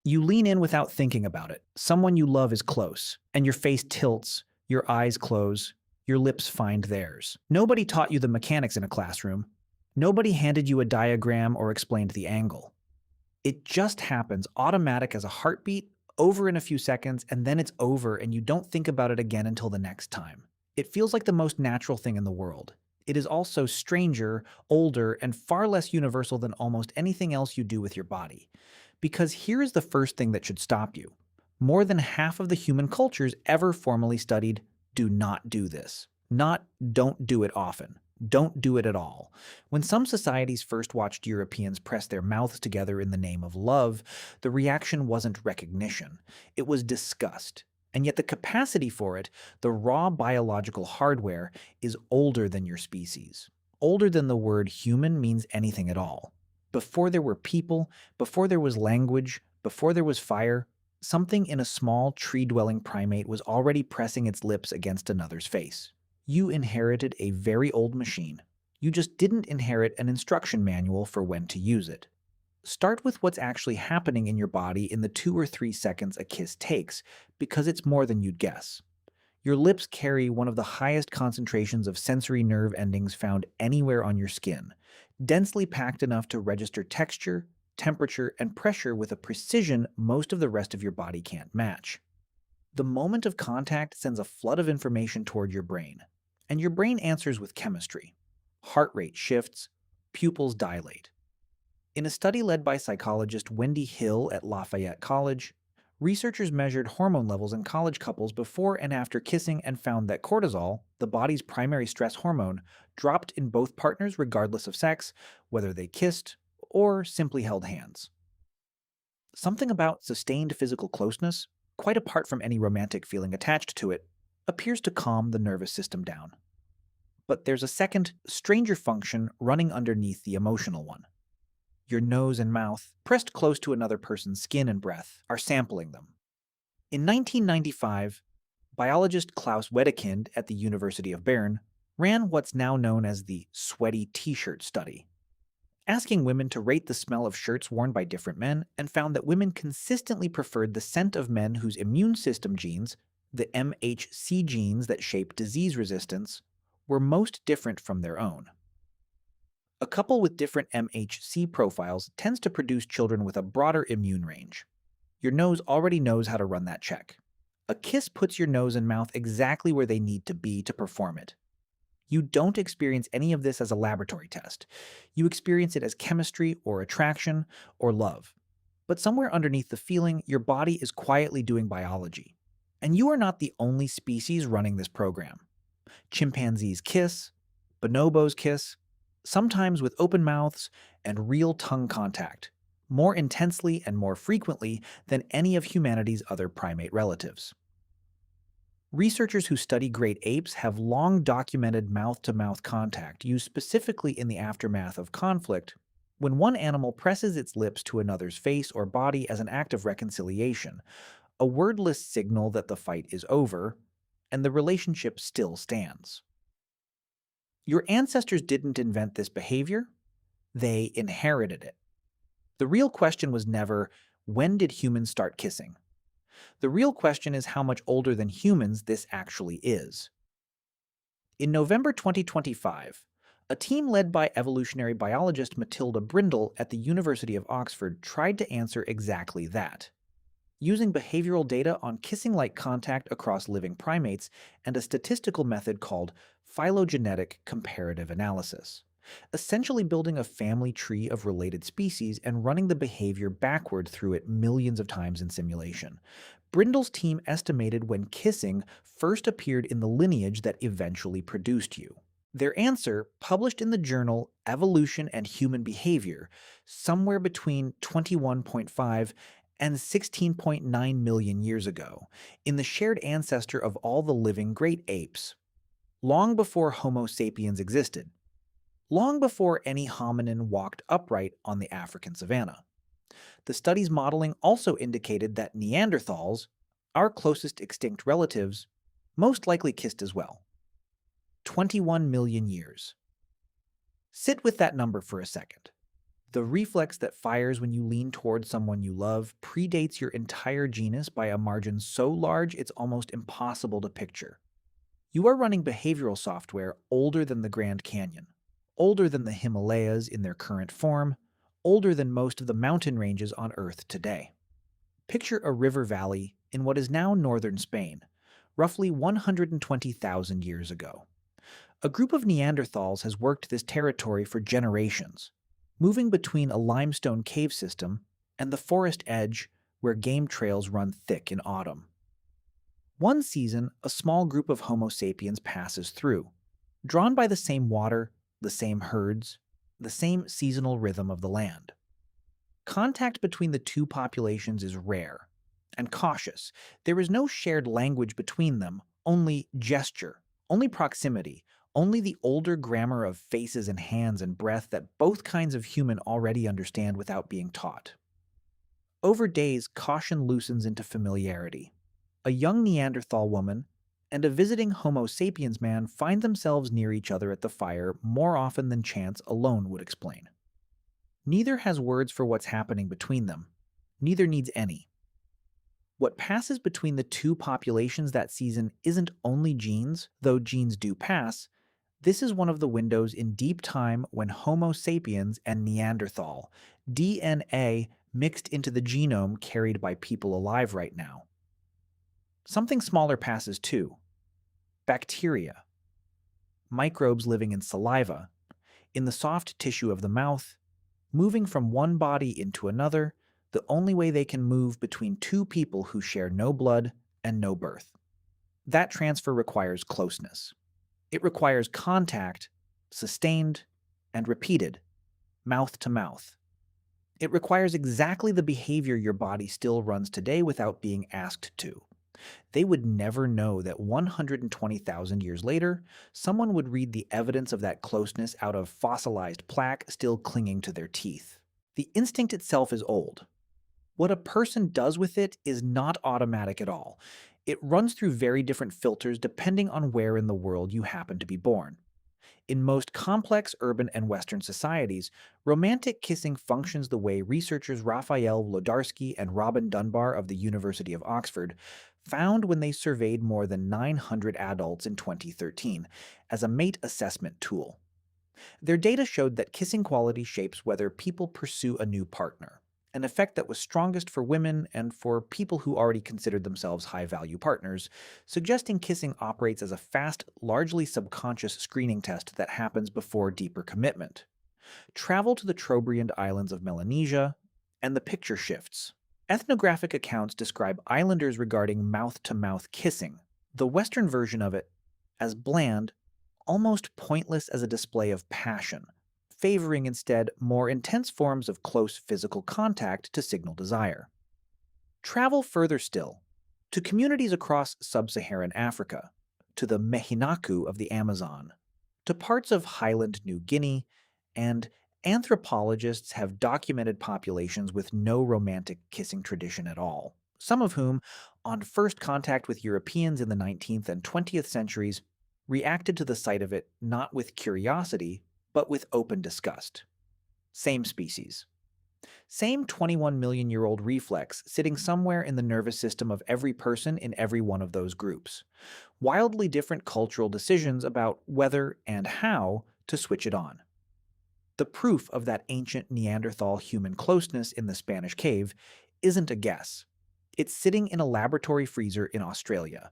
You lean in without thinking about it. Someone you love is close, and your face tilts, your eyes close, your lips find theirs. Nobody taught you the mechanics in a classroom. Nobody handed you a diagram or explained the angle. It just happens, automatic as a heartbeat, over in a few seconds, and then it's over, and you don't think about it again until the next time. It feels like the most natural thing in the world. It is also stranger, older, and far less universal than almost anything else you do with your body. Because here is the first thing that should stop you. More than half of the human cultures ever formally studied do not do this. Not don't do it often. Don't do it at all. When some societies first watched Europeans press their mouths together in the name of love, the reaction wasn't recognition. It was disgust. And yet the capacity for it, the raw biological hardware, is older than your species. Older than the word human means anything at all. Before there were people, before there was language, before there was fire, something in a small tree-dwelling primate was already pressing its lips against another's face. You inherited a very old machine. You just didn't inherit an instruction manual for when to use it. Start with what's actually happening in your body in the 2 or 3 seconds a kiss takes, because it's more than you'd guess. Your lips carry one of the highest concentrations of sensory nerve endings found anywhere on your skin, densely packed enough to register texture, temperature, and pressure with a precision most of the rest of your body can't match. The moment of contact sends a flood of information toward your brain, and your brain answers with chemistry. Heart rate shifts, pupils dilate. In a study led by psychologist Wendy Hill at Lafayette College, researchers measured hormone levels in college couples before and after kissing and found that cortisol, the body's primary stress hormone, dropped in both partners regardless of sex, whether they kissed or simply held hands. Something about sustained physical closeness, quite apart from any romantic feeling attached to it, appears to calm the nervous system down. But there's a second, stranger function running underneath the emotional one. Your nose and mouth, pressed close to another person's skin and breath, are sampling them. In 1995, biologist Klaus Wedekind at the University of Bern ran what's now known as the sweaty t-shirt study, asking women to rate the smell of shirts worn by different men, and found that women consistently preferred the scent of men whose immune system genes, the MHC genes that shape disease resistance, were most different from their own. A couple with different MHC profiles tends to produce children with a broader immune range. Your nose already knows how to run that check. A kiss puts your nose and mouth exactly where they need to be to perform it. You don't experience any of this as a laboratory test. You experience it as chemistry or attraction or love. But somewhere underneath the feeling, your body is quietly doing biology. And you are not the only species running this program. Chimpanzees kiss, bonobos kiss, sometimes with open mouths and real tongue contact, more intensely and more frequently than any of humanity's other primate relatives. Researchers who study great apes have long documented mouth-to-mouth contact used specifically in the aftermath of conflict, when one animal presses its lips to another's face or body as an act of reconciliation, a wordless signal that the fight is over, and the relationship still stands. Your ancestors didn't invent this behavior, they inherited it. The real question was never, when did humans start kissing? The real question is how much older than humans this actually is. In November 2025, a team led by evolutionary biologist Matilda Brindle at the University of Oxford tried to answer exactly that. Using behavioral data on kissing-like contact across living primates and a statistical method called phylogenetic comparative analysis, essentially building a family tree of related species and running the behavior backward through it millions of times in simulation. Brindle's team estimated when kissing first appeared in the lineage that eventually produced you. Their answer, published in the journal Evolution and Human Behavior, somewhere between 21.5 and 16.9 million years ago, in the shared ancestor of all the living great apes, long before Homo sapiens existed, long before any hominin walked upright on the African savanna. The study's modeling also indicated that Neanderthals, our closest extinct relatives, most likely kissed as well. 21 million years. Sit with that number for a second. The reflex that fires when you lean toward someone you love predates your entire genus by a margin so large it's almost impossible to picture. You are running behavioral software older than the Grand Canyon, older than the Himalayas in their current form, older than most of the mountain ranges on Earth today. Picture a river valley in what is now northern Spain, roughly 120,000 years ago. A group of Neanderthals has worked this territory for generations, moving between a limestone cave system and the forest edge where game trails run thick in autumn. One season, a small group of Homo sapiens passes through, drawn by the same water, the same herds, the same seasonal rhythm of the land. Contact between the two populations is rare and cautious. There is no shared language between them, only gesture, only proximity, only the older grammar of faces and hands and breath that both kinds of human already understand without being taught. Over days, caution loosens into familiarity. A young Neanderthal woman and a visiting Homo sapiens man find themselves near each other at the fire more often than chance alone would explain. Neither has words for what's happening between them. Neither needs any. What passes between the two populations that season isn't only genes, though genes do pass. This is one of the windows in deep time when Homo sapiens and Neanderthal DNA mixed into the genome carried by people alive right now. Something smaller passes too. Bacteria. Microbes living in saliva, in the soft tissue of the mouth, moving from one body into another, the only way they can move between two people who share no blood and no birth. That transfer requires closeness. It requires contact, sustained and repeated, mouth to mouth. It requires exactly the behavior your body still runs today without being asked to. They would never know that 120,000 years later, someone would read the evidence of that closeness out of fossilized plaque still clinging to their teeth. The instinct itself is old. What a person does with it is not automatic at all. It runs through very different filters depending on where in the world you happen to be born. In most complex urban and Western societies, romantic kissing functions the way researchers Raphael Wlodarski and Robin Dunbar of the University of Oxford found when they surveyed more than 900 adults in 2013 as a mate assessment tool. Their data showed that kissing quality shapes whether people pursue a new partner, an effect that was strongest for women and for people who already considered themselves high-value partners, suggesting kissing operates as a fast, largely subconscious screening test that happens before deeper commitment. Travel to the Trobriand Islands of Melanesia, and the picture shifts. Ethnographic accounts describe islanders regarding mouth-to-mouth kissing, the Western version of it, as bland, almost pointless as a display of passion, favoring instead more intense forms of close physical contact to signal desire. Travel further still, to communities across sub-Saharan Africa, to the Mehinaku of the Amazon, to parts of Highland New Guinea, and anthropologists have documented populations with no romantic kissing tradition at all, some of whom, on first contact with Europeans in the 19th and 20th centuries, reacted to the sight of it not with curiosity, but with open disgust. Same species. Same 21-million-year-old reflex sitting somewhere in the nervous system of every person in every one of those groups. Wildly different cultural decisions about whether and how to switch it on. The proof of that ancient Neanderthal human closeness in the Spanish cave isn't a guess. It's sitting in a laboratory freezer in Australia.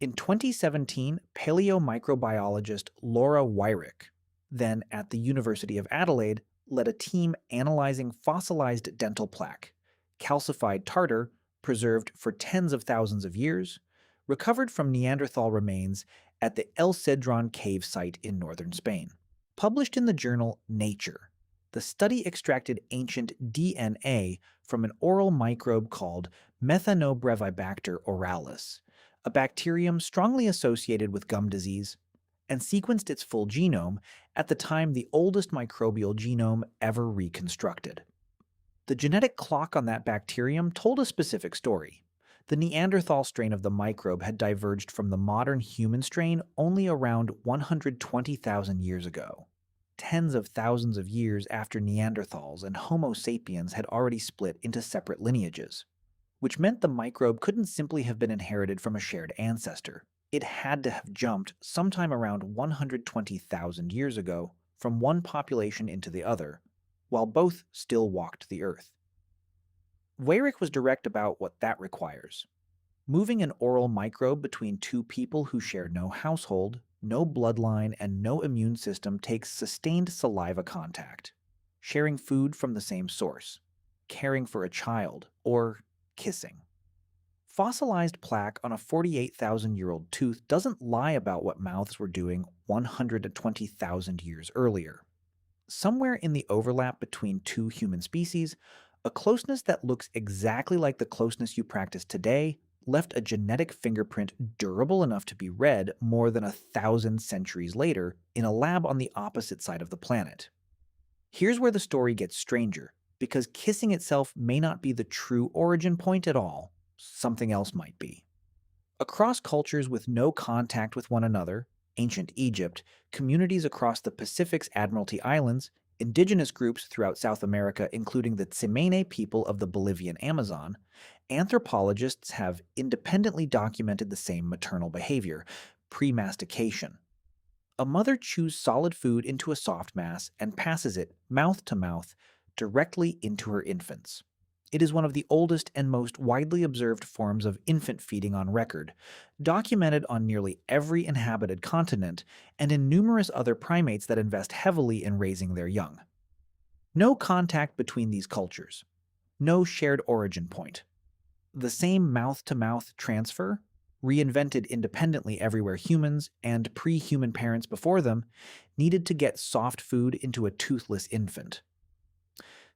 In 2017, paleomicrobiologist Laura Wyrick, then at the University of Adelaide, led a team analyzing fossilized dental plaque, calcified tartar preserved for tens of thousands of years, recovered from Neanderthal remains at the El Cedron cave site in northern Spain. Published in the journal Nature, the study extracted ancient DNA from an oral microbe called Methanobrevibacter oralis, a bacterium strongly associated with gum disease, and sequenced its full genome at the time the oldest microbial genome ever reconstructed. The genetic clock on that bacterium told a specific story. The Neanderthal strain of the microbe had diverged from the modern human strain only around 120,000 years ago. tens of thousands of years after Neanderthals and Homo sapiens had already split into separate lineages, which meant the microbe couldn't simply have been inherited from a shared ancestor. It had to have jumped sometime around 120,000 years ago from one population into the other, while both still walked the earth. Weyrich was direct about what that requires. Moving an oral microbe between two people who share no household, no bloodline, and no immune system takes sustained saliva contact, sharing food from the same source, caring for a child, or kissing. Fossilized plaque on a 48,000-year-old tooth doesn't lie about what mouths were doing 120,000 years earlier. Somewhere in the overlap between two human species, a closeness that looks exactly like the closeness you practice today left a genetic fingerprint durable enough to be read more than 1,000 centuries later in a lab on the opposite side of the planet. Here's where the story gets stranger, because kissing itself may not be the true origin point at all. Something else might be. Across cultures with no contact with one another, ancient Egypt, communities across the Pacific's Admiralty Islands, indigenous groups throughout South America, including the Tsimane people of the Bolivian Amazon, anthropologists have independently documented the same maternal behavior, pre-mastication. A mother chews solid food into a soft mass and passes it, mouth to mouth, directly into her infants. It is one of the oldest and most widely observed forms of infant feeding on record, documented on nearly every inhabited continent and in numerous other primates that invest heavily in raising their young. No contact between these cultures. No shared origin point. The same mouth-to-mouth transfer, reinvented independently everywhere humans and pre-human parents before them needed to get soft food into a toothless infant.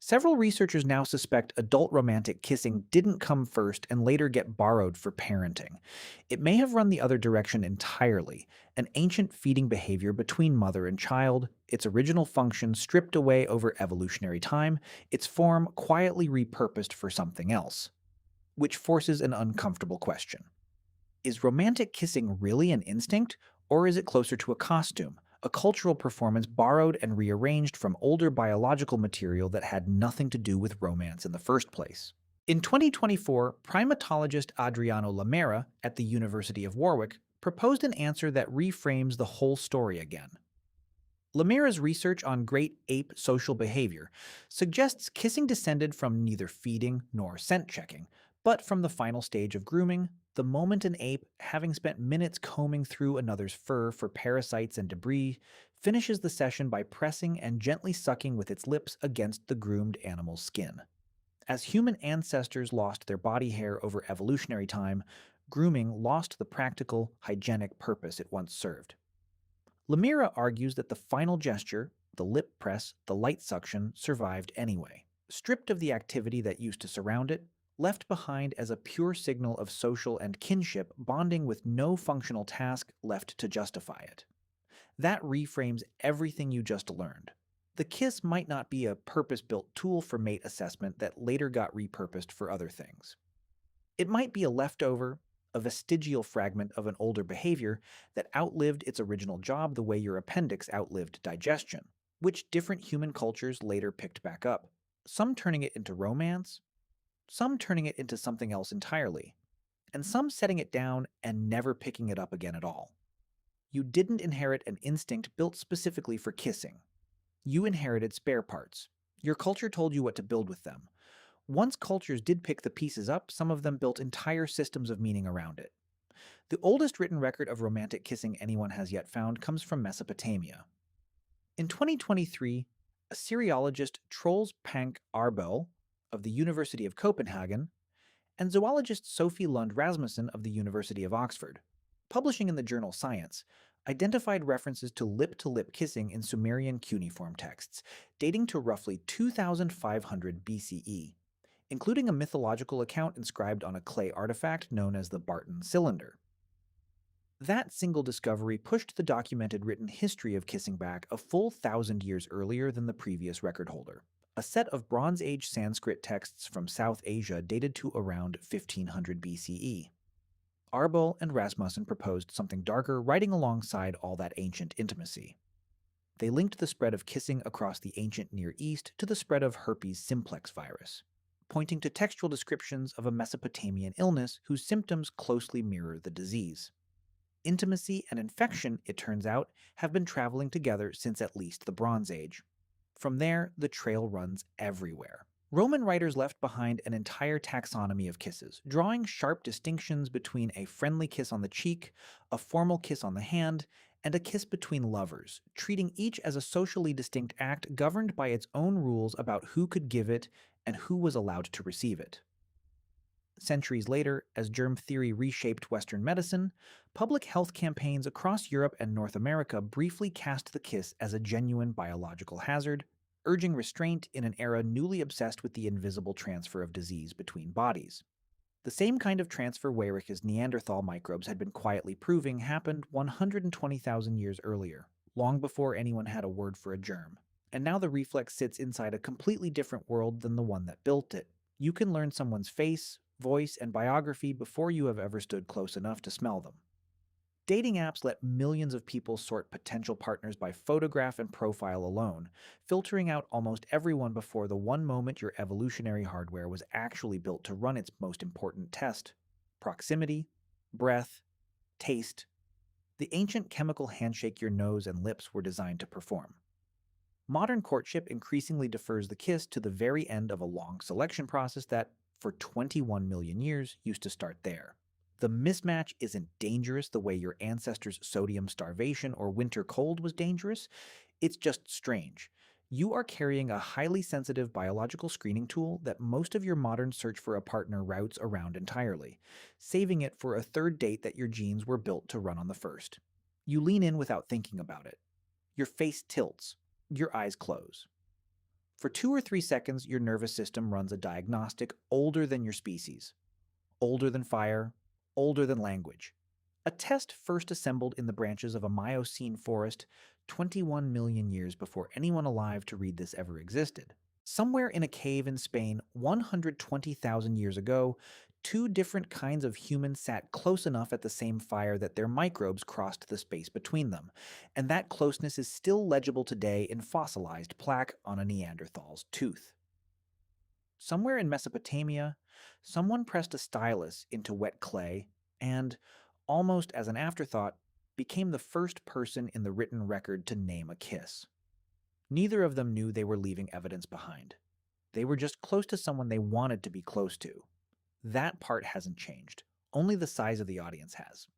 Several researchers now suspect adult romantic kissing didn't come first and later get borrowed for parenting. It may have run the other direction entirely, an ancient feeding behavior between mother and child, its original function stripped away over evolutionary time, its form quietly repurposed for something else. Which forces an uncomfortable question. Is romantic kissing really an instinct, or is it closer to a costume? A cultural performance borrowed and rearranged from older biological material that had nothing to do with romance in the first place. In 2024, primatologist Adriano Lamera at the University of Warwick proposed an answer that reframes the whole story again. Lamera's research on great ape social behavior suggests kissing descended from neither feeding nor scent checking, but from the final stage of grooming, the moment an ape, having spent minutes combing through another's fur for parasites and debris, finishes the session by pressing and gently sucking with its lips against the groomed animal's skin. As human ancestors lost their body hair over evolutionary time, grooming lost the practical, hygienic purpose it once served. Lamera argues that the final gesture, the lip press, the light suction, survived anyway. Stripped of the activity that used to surround it, left behind as a pure signal of social and kinship bonding with no functional task left to justify it. That reframes everything you just learned. The kiss might not be a purpose-built tool for mate assessment that later got repurposed for other things. It might be a leftover, a vestigial fragment of an older behavior that outlived its original job the way your appendix outlived digestion, which different human cultures later picked back up, some turning it into romance, some turning it into something else entirely, and some setting it down and never picking it up again at all. You didn't inherit an instinct built specifically for kissing. You inherited spare parts. Your culture told you what to build with them. Once cultures did pick the pieces up, some of them built entire systems of meaning around it. The oldest written record of romantic kissing anyone has yet found comes from Mesopotamia. In 2023, Assyriologist Troels Pank Arbel of the University of Copenhagen and zoologist Sophie Lund Rasmussen of the University of Oxford, publishing in the journal Science, identified references to lip-to-lip kissing in Sumerian cuneiform texts, dating to roughly 2500 BCE, including a mythological account inscribed on a clay artifact known as the Barton cylinder. That single discovery pushed the documented written history of kissing back a full 1,000 years earlier than the previous record holder. A set of Bronze Age Sanskrit texts from South Asia dated to around 1500 BCE. Arbel and Rasmussen proposed something darker, riding alongside all that ancient intimacy. They linked the spread of kissing across the ancient Near East to the spread of herpes simplex virus, pointing to textual descriptions of a Mesopotamian illness whose symptoms closely mirror the disease. Intimacy and infection, it turns out, have been traveling together since at least the Bronze Age. From there, the trail runs everywhere. Roman writers left behind an entire taxonomy of kisses, drawing sharp distinctions between a friendly kiss on the cheek, a formal kiss on the hand, and a kiss between lovers, treating each as a socially distinct act governed by its own rules about who could give it and who was allowed to receive it. Centuries later, as germ theory reshaped Western medicine, public health campaigns across Europe and North America briefly cast the kiss as a genuine biological hazard, urging restraint in an era newly obsessed with the invisible transfer of disease between bodies. The same kind of transfer Weyrach's Neanderthal microbes had been quietly proving happened 120,000 years earlier, long before anyone had a word for a germ. And now the reflex sits inside a completely different world than the one that built it. You can learn someone's face, voice, and biography before you have ever stood close enough to smell them. Dating apps let millions of people sort potential partners by photograph and profile alone, filtering out almost everyone before the one moment your evolutionary hardware was actually built to run its most important test: proximity, breath, taste, the ancient chemical handshake your nose and lips were designed to perform. Modern courtship increasingly defers the kiss to the very end of a long selection process that, for 21 million years, used to start there. The mismatch isn't dangerous the way your ancestors' sodium starvation or winter cold was dangerous. It's just strange. You are carrying a highly sensitive biological screening tool that most of your modern search for a partner routes around entirely, saving it for a third date that your genes were built to run on the first. You lean in without thinking about it. Your face tilts. Your eyes close. For 2 or 3 seconds, your nervous system runs a diagnostic older than your species, older than fire, older than language. A test first assembled in the branches of a Miocene forest 21 million years before anyone alive to read this ever existed. Somewhere in a cave in Spain 120,000 years ago, two different kinds of humans sat close enough at the same fire that their microbes crossed the space between them, and that closeness is still legible today in fossilized plaque on a Neanderthal's tooth. Somewhere in Mesopotamia, someone pressed a stylus into wet clay and, almost as an afterthought, became the first person in the written record to name a kiss. Neither of them knew they were leaving evidence behind. They were just close to someone they wanted to be close to. That part hasn't changed. Only the size of the audience has.